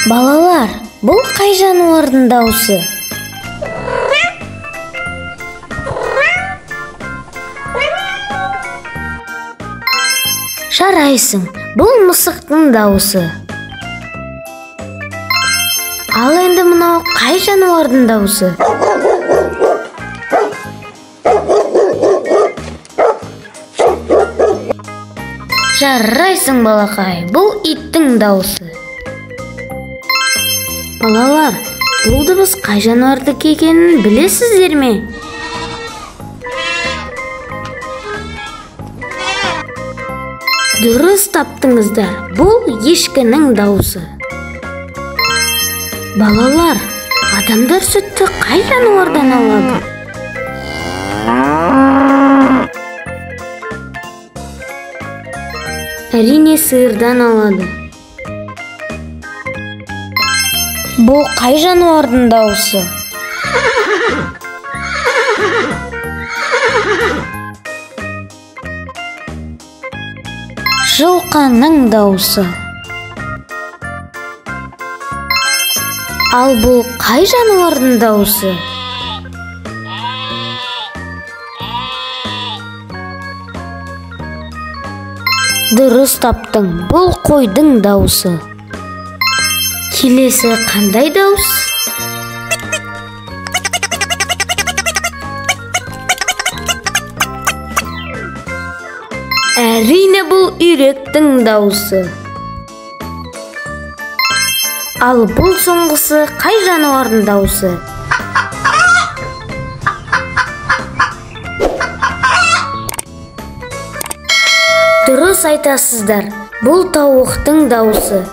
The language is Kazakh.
Балалар, бұл қай жануардың дауысы? Жарайсың, бұл мысықтың дауысы. Ал енді мынау қай жануардың дауысы? Жарайсың, балақай, бұл иттің дауысы. Балалар, бұл дыбыс қай жануардікі екенін білесіздер ме? Дұрыс таптыңыздар, бұл ешкінің дауысы. Балалар, адамдар сүтті қай жануардан алады? Әрине, сиырдан алады. Бұл қай жануардың дауысы? Жылқының дауысы. Ал бұл қай жануардың дауысы? Дұрыс таптың, бұл қойдың дауысы. Келесі қандай дауыс? Әрине, бұл үйректің дауысы. Ал бұл соңғысы қай жануардың дауысы? Дұрыс айтасыздар, бұл тауықтың дауысы.